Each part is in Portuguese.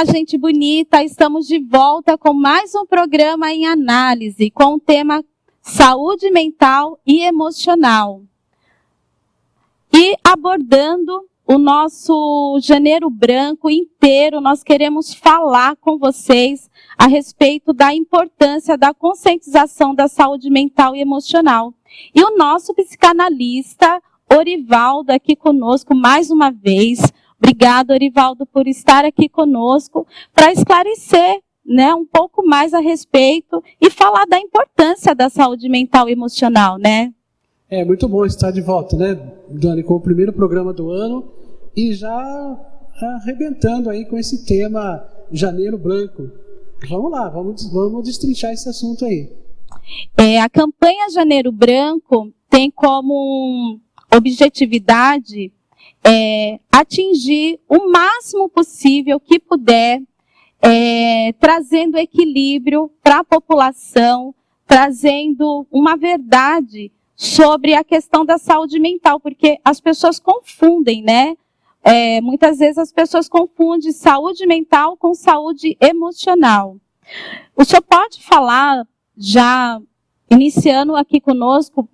Olá, gente bonita! Estamos de volta com mais um programa em análise, com o tema saúde mental e emocional. E abordando o nosso Janeiro Branco inteiro, nós queremos falar com vocês a respeito da importância da conscientização da saúde mental e emocional. E o nosso psicanalista, Orivaldo, aqui conosco mais uma vez. Obrigada, Orivaldo, por estar aqui conosco para esclarecer, né, um pouco mais a respeito e falar da importância da saúde mental e emocional, né? É muito bom estar de volta, né, Dani, com o primeiro programa do ano e já arrebentando aí com esse tema Janeiro Branco. Vamos lá, vamos destrinchar esse assunto aí. A campanha Janeiro Branco tem como objetividade atingir o máximo possível que puder, trazendo equilíbrio para a população, trazendo uma verdade sobre a questão da saúde mental, porque as pessoas confundem, né? Muitas vezes as pessoas confundem saúde mental com saúde emocional. O senhor pode falar, já iniciando aqui conosco,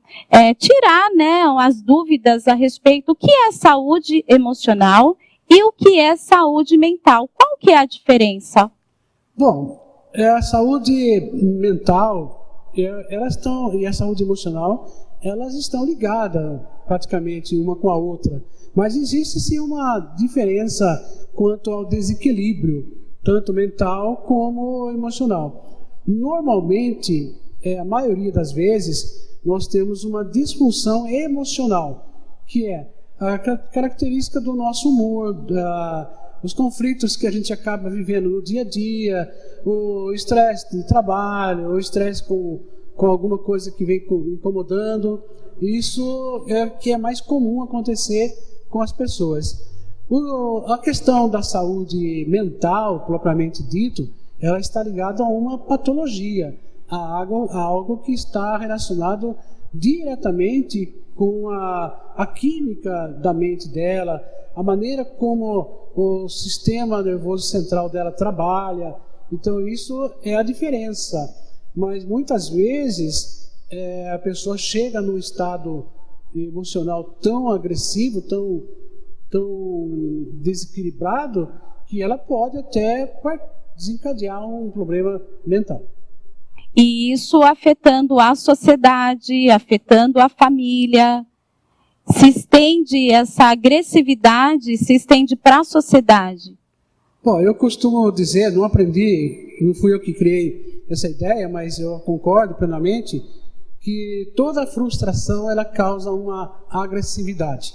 tirar, né, as dúvidas a respeito do que é saúde emocional e o que é saúde mental. Qual que é a diferença? Bom, a saúde mental e a saúde emocional, elas estão ligadas praticamente uma com a outra. Mas existe sim uma diferença quanto ao desequilíbrio, tanto mental como emocional. Normalmente, a maioria das vezes, nós temos uma disfunção emocional, que é a característica do nosso humor, os conflitos que a gente acaba vivendo no dia a dia, o estresse de trabalho, o estresse com alguma coisa que vem incomodando. Isso é o que é mais comum acontecer com as pessoas. A questão da saúde mental, propriamente dito, ela está ligada a uma patologia, a algo que está relacionado diretamente com a química da mente dela, a maneira como o sistema nervoso central dela trabalha. Então, isso é a diferença. Mas, muitas vezes, a pessoa chega num estado emocional tão agressivo, tão desequilibrado, que ela pode até desencadear um problema mental. E isso afetando a sociedade, afetando a família, se estende essa agressividade, se estende para a sociedade. Bom, eu costumo dizer, não aprendi, não fui eu que criei essa ideia, mas eu concordo plenamente, que toda frustração ela causa uma agressividade.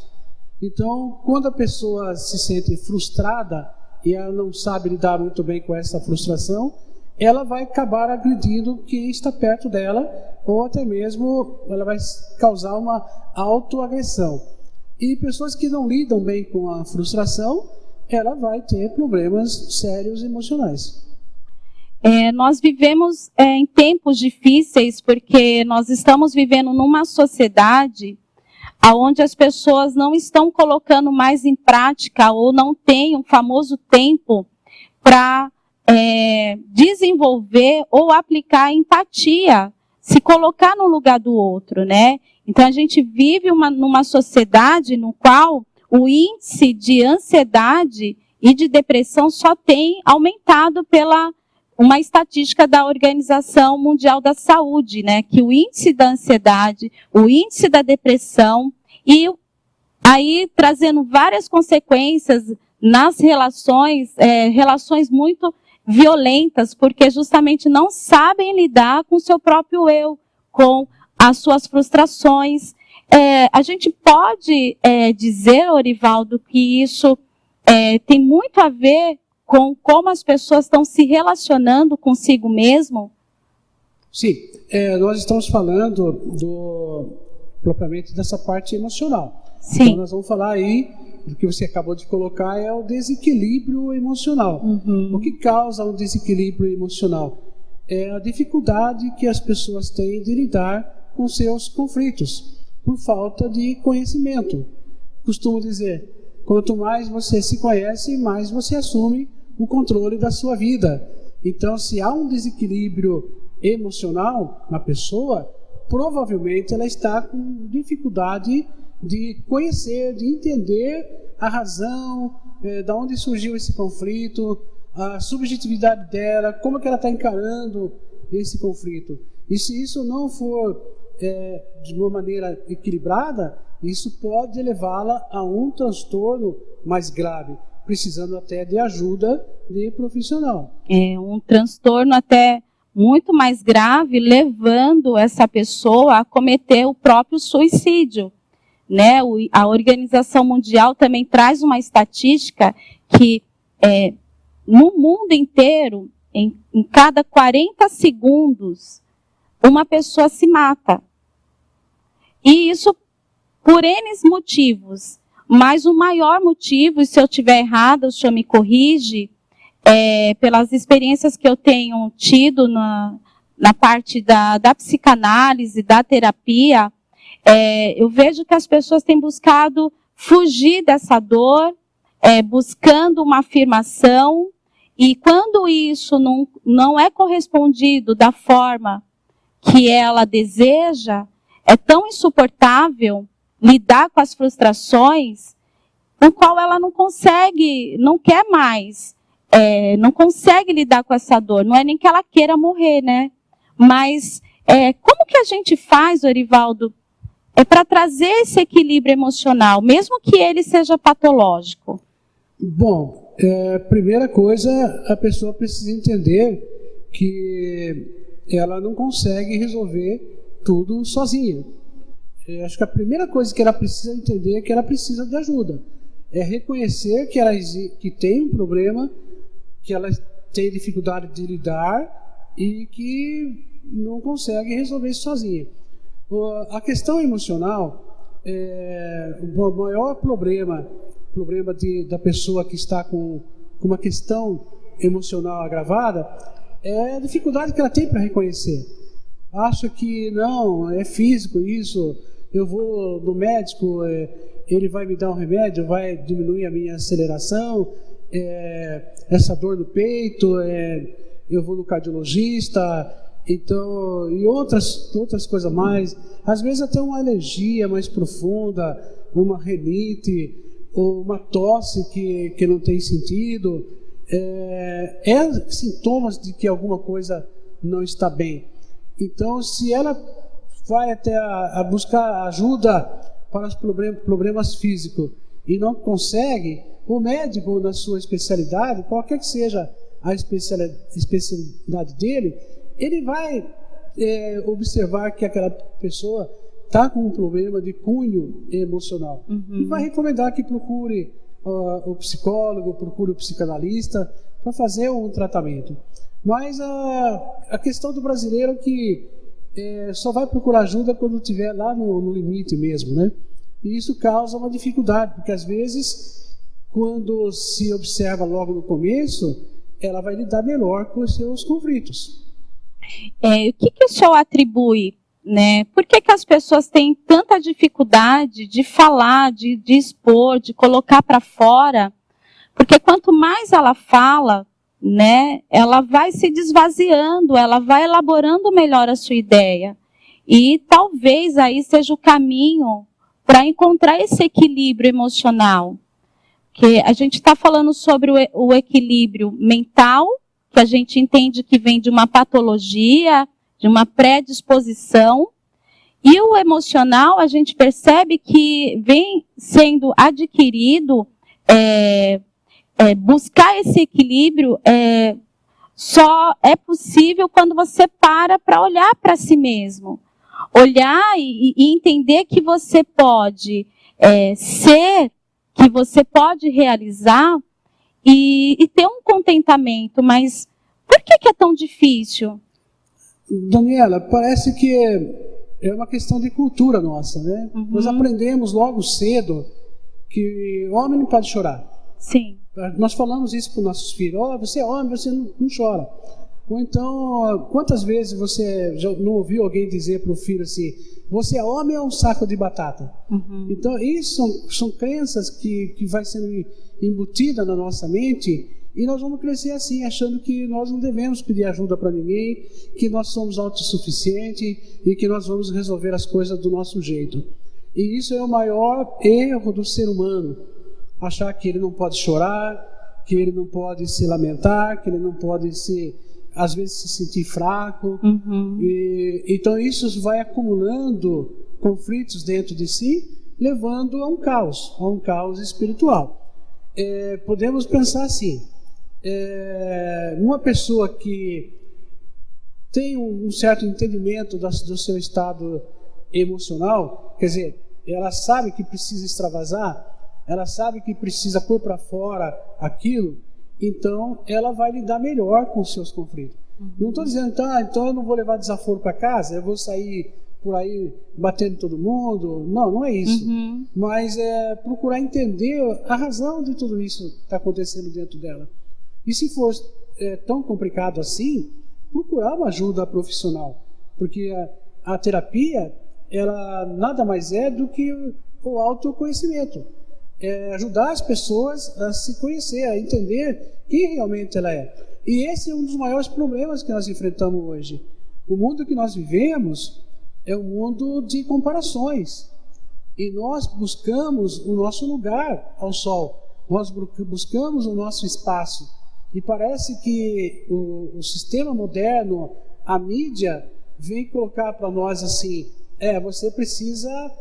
Então, quando a pessoa se sente frustrada e ela não sabe lidar muito bem com essa frustração, ela vai acabar agredindo quem está perto dela, ou até mesmo ela vai causar uma autoagressão. E pessoas que não lidam bem com a frustração, ela vai ter problemas sérios emocionais. Nós vivemos em tempos difíceis porque nós estamos vivendo numa sociedade onde as pessoas não estão colocando mais em prática ou não têm um famoso tempo para desenvolver ou aplicar empatia, se colocar no lugar do outro, né? Então, a gente vive numa sociedade no qual o índice de ansiedade e de depressão só tem aumentado pela uma estatística da Organização Mundial da Saúde, né? Que o índice da ansiedade, o índice da depressão e aí trazendo várias consequências nas relações, relações muito violentas, porque justamente não sabem lidar com o seu próprio eu, com as suas frustrações. A gente pode dizer, Orivaldo, que isso tem muito a ver com como as pessoas estão se relacionando consigo mesmo? Sim, nós estamos falando propriamente dessa parte emocional. Sim. Então nós vamos falar aí, o que você acabou de colocar é o desequilíbrio emocional. Uhum. O que causa o desequilíbrio emocional? É a dificuldade que as pessoas têm de lidar com seus conflitos, por falta de conhecimento. Costumo dizer, quanto mais você se conhece, mais você assume o controle da sua vida. Então, se há um desequilíbrio emocional na pessoa, provavelmente ela está com dificuldade de conhecer, de entender a razão, de onde surgiu esse conflito, a subjetividade dela, como que ela está encarando esse conflito. E se isso não for de uma maneira equilibrada, isso pode levá-la a um transtorno mais grave, precisando até de ajuda de profissional. É um transtorno até muito mais grave, levando essa pessoa a cometer o próprio suicídio, né? A Organização Mundial também traz uma estatística que no mundo inteiro, em cada 40 segundos, uma pessoa se mata. E isso por N motivos. Mas o maior motivo, e se eu estiver errada, o senhor me corrige, pelas experiências que eu tenho tido na parte da psicanálise, da terapia, eu vejo que as pessoas têm buscado fugir dessa dor, buscando uma afirmação, e quando isso não é correspondido da forma que ela deseja, é tão insuportável lidar com as frustrações, no qual ela não consegue, não quer mais, não consegue lidar com essa dor. Não é nem que ela queira morrer, né? Mas como que a gente faz, Orivaldo, para trazer esse equilíbrio emocional, mesmo que ele seja patológico? Bom, primeira coisa, a pessoa precisa entender que ela não consegue resolver tudo sozinha. Eu acho que a primeira coisa que ela precisa entender é que ela precisa de ajuda. É reconhecer que tem um problema, que ela tem dificuldade de lidar e que não consegue resolver isso sozinha. A questão emocional, o maior problema da pessoa que está com uma questão emocional agravada é a dificuldade que ela tem para reconhecer. Acha que não, é físico isso, eu vou no médico, ele vai me dar um remédio, vai diminuir a minha aceleração, essa dor no peito, eu vou no cardiologista, então, e outras coisas mais. Às vezes até uma alergia mais profunda, uma rinite, ou uma tosse que não tem sentido, sintomas de que alguma coisa não está bem. Então, se ela vai até a buscar ajuda para os problemas físicos e não consegue, o médico, na sua especialidade, qualquer que seja a especialidade dele, ele vai observar que aquela pessoa está com um problema de cunho emocional. E vai recomendar que procure o psicólogo, procure o psicanalista para fazer um tratamento. Mas a questão do brasileiro é que só vai procurar ajuda quando estiver lá no limite mesmo, né? E isso causa uma dificuldade, porque às vezes, quando se observa logo no começo, ela vai lidar melhor com os seus conflitos. O que o senhor atribui, né? Por que as pessoas têm tanta dificuldade de falar, de expor, de colocar para fora? Porque quanto mais ela fala, né, ela vai se desvaziando, ela vai elaborando melhor a sua ideia. E talvez aí seja o caminho para encontrar esse equilíbrio emocional. Porque a gente está falando sobre o equilíbrio mental, que a gente entende que vem de uma patologia, de uma predisposição, e o emocional a gente percebe que vem sendo adquirido, buscar esse equilíbrio só é possível quando você para olhar para si mesmo. Olhar e entender que você pode ser, que você pode realizar e ter um contentamento. Mas por que é tão difícil? Daniela, parece que é uma questão de cultura nossa, né? Nós aprendemos logo cedo que o homem não pode chorar. Sim. Nós falamos isso para os nossos filhos. Você é homem, você não chora. Ou então, quantas vezes você já não ouviu alguém dizer para o filho assim, você é homem ou um saco de batata? Então, isso são crenças que vai sendo embutida na nossa mente E nós vamos crescer assim, achando que nós não devemos pedir ajuda para ninguém, que nós somos autossuficientes e que nós vamos resolver as coisas do nosso jeito. E isso é o maior erro do ser humano. Achar que ele não pode chorar, que ele não pode se lamentar, que ele não pode às vezes se sentir fraco. Então isso vai acumulando conflitos dentro de si, levando a um caos espiritual. Podemos pensar assim, uma pessoa que tem um certo entendimento do seu estado emocional, quer dizer, ela sabe que precisa extravasar, ela sabe que precisa pôr para fora aquilo, então ela vai lidar melhor com os seus conflitos. Não estou dizendo, então eu não vou levar desaforo para casa, eu vou sair por aí batendo todo mundo. Não é isso. Mas procurar entender a razão de tudo isso que está acontecendo dentro dela. E se for tão complicado assim, procurar uma ajuda profissional. Porque a terapia, ela nada mais é do que o autoconhecimento. Ajudar as pessoas a se conhecer, a entender quem realmente ela é. E esse é um dos maiores problemas que nós enfrentamos hoje. O mundo que nós vivemos é um mundo de comparações. E nós buscamos o nosso lugar ao sol. Nós buscamos o nosso espaço. E parece que o sistema moderno, a mídia, vem colocar para nós assim, você precisa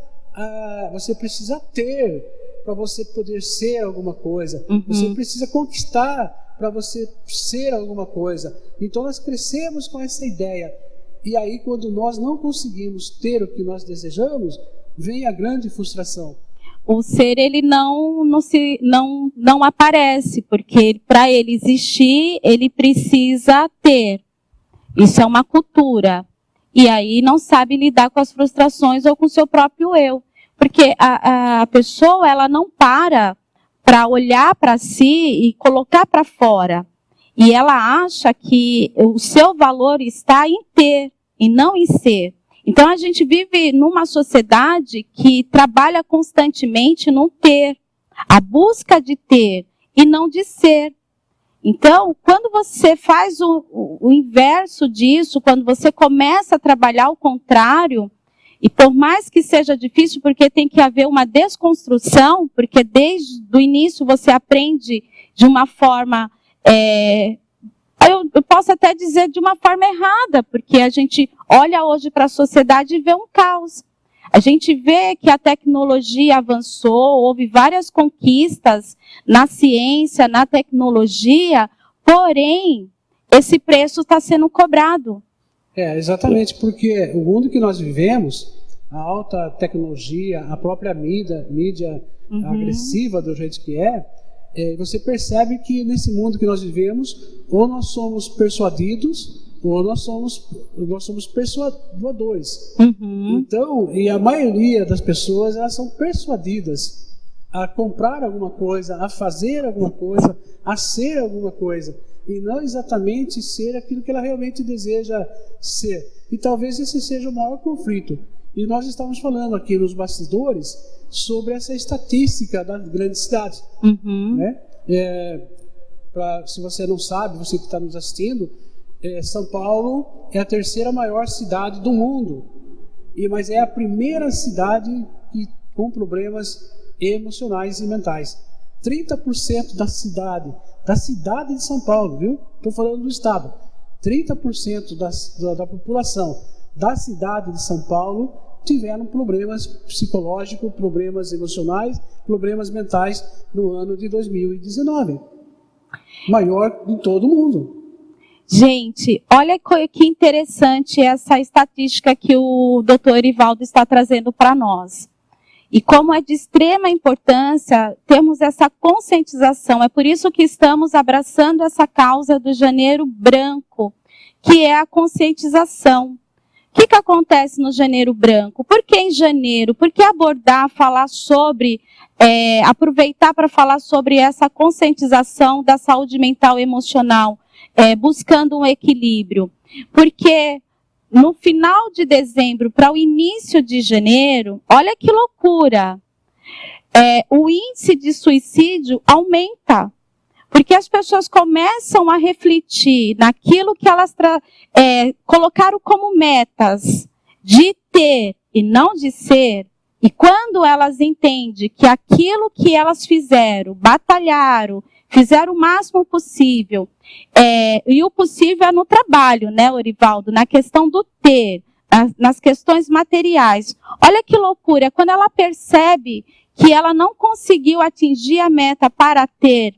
ter para você poder ser alguma coisa. Você precisa conquistar para você ser alguma coisa. Então nós crescemos com essa ideia. E aí quando nós não conseguimos ter o que nós desejamos, vem a grande frustração. O ser, ele não aparece, porque para ele existir, ele precisa ter. Isso é uma cultura. E aí não sabe lidar com as frustrações ou com o seu próprio eu. Porque a pessoa, ela não para olhar para si e colocar para fora. E ela acha que o seu valor está em ter e não em ser. Então a gente vive numa sociedade que trabalha constantemente no ter, a busca de ter e não de ser. Então, quando você faz o inverso disso, quando você começa a trabalhar o contrário, e por mais que seja difícil, porque tem que haver uma desconstrução, porque desde o início você aprende de uma forma, eu posso até dizer de uma forma errada, porque a gente olha hoje para a sociedade e vê um caos. A gente vê que a tecnologia avançou, houve várias conquistas na ciência, na tecnologia, porém, esse preço está sendo cobrado. Exatamente, porque o mundo que nós vivemos, a alta tecnologia, a própria mídia agressiva do jeito que você percebe que nesse mundo que nós vivemos, ou nós somos persuadidos, ou nós somos persuadores. Então, e a maioria das pessoas, elas são persuadidas a comprar alguma coisa, a fazer alguma coisa, a ser alguma coisa, e não exatamente ser aquilo que ela realmente deseja ser. E talvez esse seja o maior conflito. E nós estamos falando aqui nos bastidores sobre essa estatística das grandes cidades. Né? Se você não sabe, você que está nos assistindo, São Paulo é a terceira maior cidade do mundo, mas é a primeira cidade com problemas emocionais e mentais. 30% da cidade de São Paulo, viu? Estou falando do estado. 30% da população da cidade de São Paulo tiveram problemas psicológicos, problemas emocionais, problemas mentais no ano de 2019. Maior em todo o mundo. Gente, olha que interessante essa estatística que o Dr. Erivaldo está trazendo para nós. E como é de extrema importância termos essa conscientização. É por isso que estamos abraçando essa causa do Janeiro Branco, que é a conscientização. O que acontece no Janeiro Branco? Por que em janeiro? Por que abordar, falar sobre, aproveitar para falar sobre essa conscientização da saúde mental e emocional, buscando um equilíbrio? Porque no final de dezembro para o início de janeiro, olha que loucura, o índice de suicídio aumenta. Porque as pessoas começam a refletir naquilo que elas colocaram como metas de ter e não de ser. E quando elas entendem que aquilo que elas fizeram, batalharam, fizeram o máximo possível, e o possível é no trabalho, né, Orivaldo? Na questão do ter, nas questões materiais. Olha que loucura, quando ela percebe que ela não conseguiu atingir a meta para ter,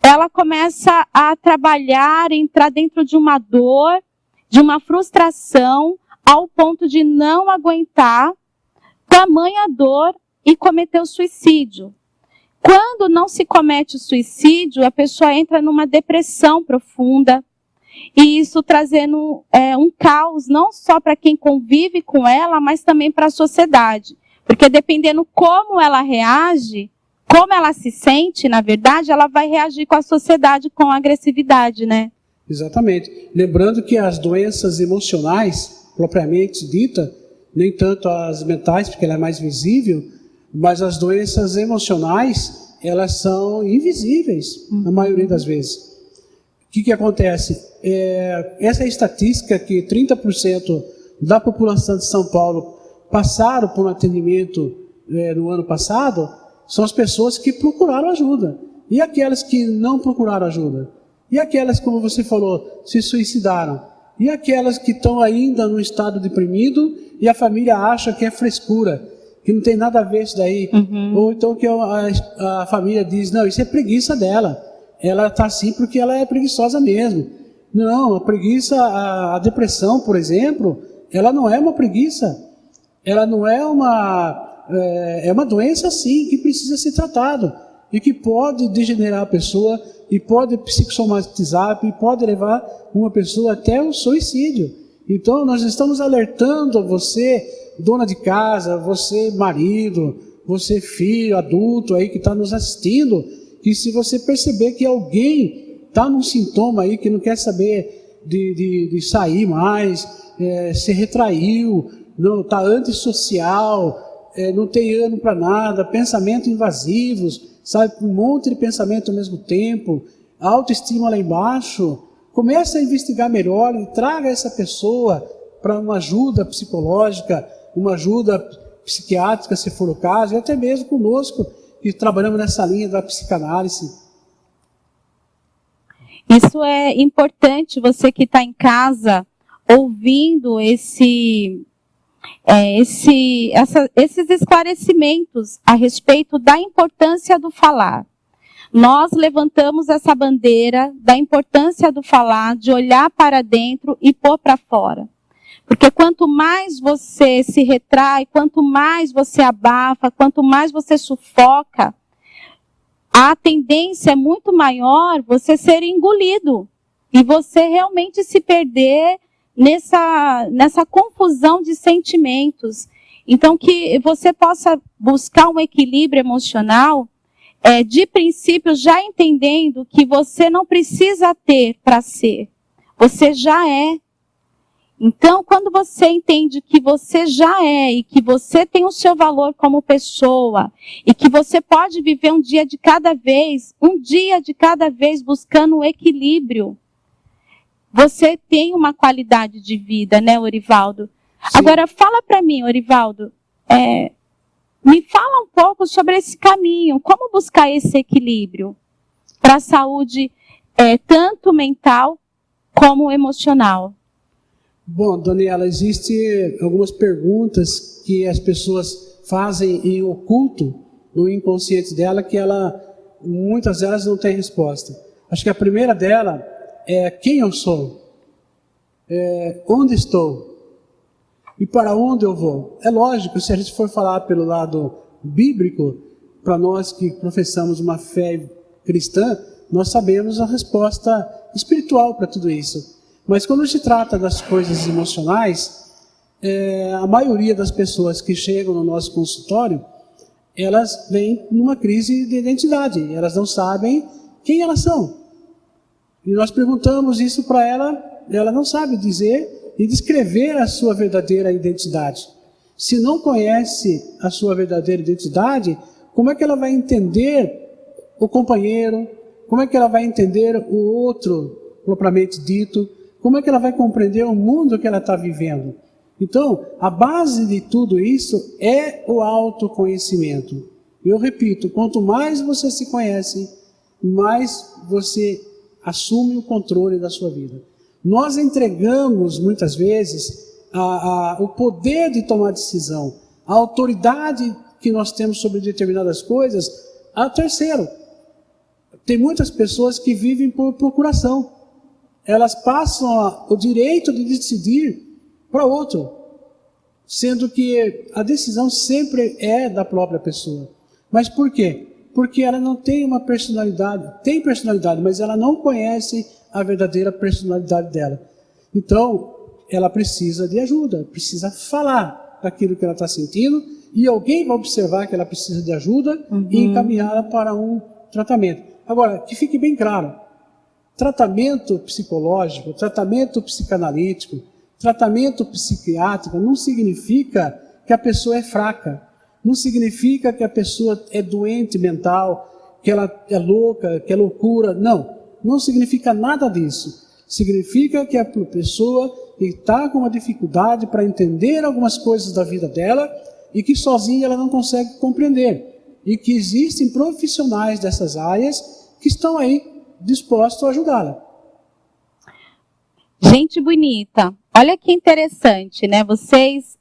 ela começa a trabalhar, entrar dentro de uma dor, de uma frustração, ao ponto de não aguentar tamanha dor e cometer o suicídio. Quando não se comete o suicídio, a pessoa entra numa depressão profunda, e isso trazendo um caos, não só para quem convive com ela, mas também para a sociedade. Porque dependendo como ela reage, como ela se sente, na verdade, ela vai reagir com a sociedade com agressividade, né? Exatamente. Lembrando que as doenças emocionais, propriamente dita, nem tanto as mentais, porque ela é mais visível, mas as doenças emocionais, elas são invisíveis, na maioria das vezes. O que acontece? Essa estatística que 30% da população de São Paulo passaram por um atendimento no ano passado, são as pessoas que procuraram ajuda. E aquelas que não procuraram ajuda? E aquelas, como você falou, se suicidaram? E aquelas que estão ainda no estado deprimido e a família acha que é frescura, que não tem nada a ver isso daí? Ou então que a família diz, não, isso é preguiça dela. Ela está assim porque ela é preguiçosa mesmo. Não, a preguiça, a depressão, por exemplo, ela não é uma preguiça. Ela não é uma doença, sim, que precisa ser tratado e que pode degenerar a pessoa e pode psicossomatizar e pode levar uma pessoa até o suicídio. Então, nós estamos alertando você, dona de casa, você marido, você filho, adulto aí que está nos assistindo, que se você perceber que alguém está num sintoma aí que não quer saber de sair mais, se retraiu, não está antissocial, não tem ânimo para nada, pensamentos invasivos, sabe, um monte de pensamento ao mesmo tempo, autoestima lá embaixo, comece a investigar melhor e traga essa pessoa para uma ajuda psicológica, uma ajuda psiquiátrica, se for o caso, e até mesmo conosco, que trabalhamos nessa linha da psicanálise. Isso é importante, você que está em casa, ouvindo esses esclarecimentos a respeito da importância do falar. Nós levantamos essa bandeira da importância do falar, de olhar para dentro e pôr para fora. Porque quanto mais você se retrai, quanto mais você abafa, quanto mais você sufoca, a tendência é muito maior você ser engolido e você realmente se perder nessa confusão de sentimentos. Então, que você possa buscar um equilíbrio emocional, de princípio, já entendendo que você não precisa ter para ser, você já é. Então, quando você entende que você já é e que você tem o seu valor como pessoa e que você pode viver um dia de cada vez buscando o equilíbrio, você tem uma qualidade de vida, né, Orivaldo? Sim. Agora, fala para mim, Orivaldo, me fala um pouco sobre esse caminho, como buscar esse equilíbrio para a saúde tanto mental como emocional. Bom, Daniela, existem algumas perguntas que as pessoas fazem em oculto, no inconsciente dela, que muitas delas não têm resposta. Acho que a primeira dela é quem eu sou, onde estou e para onde eu vou. É lógico, se a gente for falar pelo lado bíblico, para nós que professamos uma fé cristã, nós sabemos a resposta espiritual para tudo isso. Mas quando se trata das coisas emocionais, a maioria das pessoas que chegam no nosso consultório, elas vêm numa crise de identidade, elas não sabem quem elas são. E nós perguntamos isso para ela não sabe dizer e descrever a sua verdadeira identidade. Se não conhece a sua verdadeira identidade, como é que ela vai entender o companheiro, Como é que ela vai entender o outro, propriamente dito? Como é que ela vai compreender o mundo que ela está vivendo? Então, a base de tudo isso é o autoconhecimento. Eu repito, quanto mais você se conhece, mais você assume o controle da sua vida. Nós entregamos, muitas vezes, o poder de tomar decisão, a autoridade que nós temos sobre determinadas coisas, a terceiro. Tem muitas pessoas que vivem por procuração. Elas passam o direito de decidir para outro, sendo que a decisão sempre é da própria pessoa. Mas por quê? Porque ela não tem uma personalidade, tem personalidade, mas ela não conhece a verdadeira personalidade dela. Então, ela precisa de ajuda, precisa falar daquilo que ela está sentindo, e alguém vai observar que ela precisa de ajuda e encaminhá-la para um tratamento. Agora, que fique bem claro, tratamento psicológico, tratamento psicanalítico, tratamento psiquiátrico não significa que a pessoa é fraca, não significa que a pessoa é doente mental, que ela é louca, que é loucura. Não significa nada disso. Significa que a pessoa está com uma dificuldade para entender algumas coisas da vida dela e que sozinha ela não consegue compreender. E que existem profissionais dessas áreas que estão aí dispostos a ajudá-la. Gente bonita, olha que interessante, né? Vocês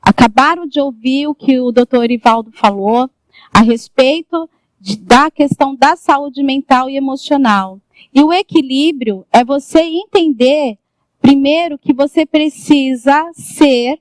acabaram de ouvir o que o doutor Ivaldo falou a respeito da questão da saúde mental e emocional. E o equilíbrio é você entender, primeiro, que você precisa ser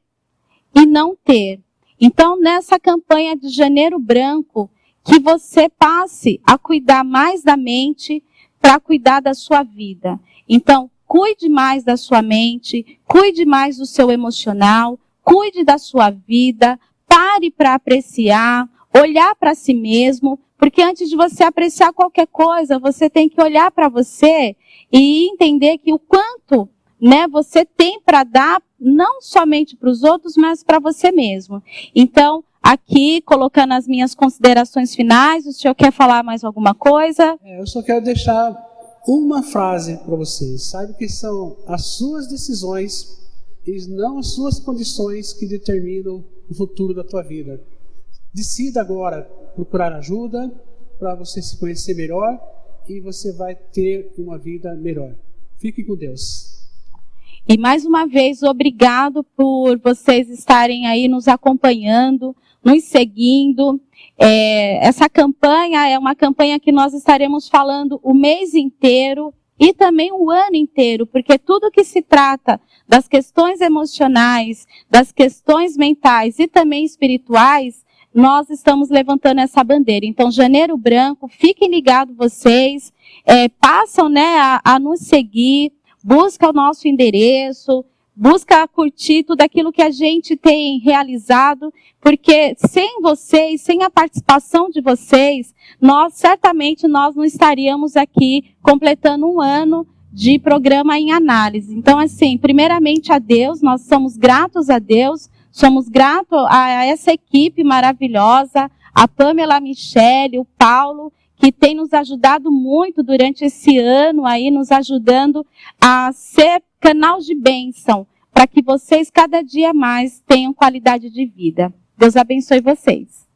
e não ter. Então, nessa campanha de Janeiro Branco, que você passe a cuidar mais da mente para cuidar da sua vida. Então, cuide mais da sua mente, cuide mais do seu emocional, cuide da sua vida, pare para apreciar, olhar para si mesmo, porque antes de você apreciar qualquer coisa, você tem que olhar para você e entender que o quanto, né, você tem para dar, não somente para os outros, mas para você mesmo. Então, aqui, colocando as minhas considerações finais, o senhor quer falar mais alguma coisa? Eu só quero deixar uma frase para vocês. Saiba que são as suas decisões e não as suas condições que determinam o futuro da tua vida. Decida agora procurar ajuda para você se conhecer melhor e você vai ter uma vida melhor. Fique com Deus. E mais uma vez, obrigado por vocês estarem aí nos acompanhando, nos seguindo. Essa campanha é uma campanha que nós estaremos falando o mês inteiro e também o ano inteiro, porque tudo que se trata das questões emocionais, das questões mentais e também espirituais, nós estamos levantando essa bandeira. Então, Janeiro Branco, fiquem ligados vocês, passam, né, a nos seguir, busca o nosso endereço, busca curtir tudo aquilo que a gente tem realizado, porque sem vocês, sem a participação de vocês, certamente nós não estaríamos aqui completando um ano de programa em análise. Então, assim, primeiramente a Deus, nós somos gratos a Deus, somos gratos a essa equipe maravilhosa, a Pamela, a Michele, o Paulo, que tem nos ajudado muito durante esse ano aí, nos ajudando a ser canal de bênção, para que vocês cada dia mais tenham qualidade de vida. Deus abençoe vocês.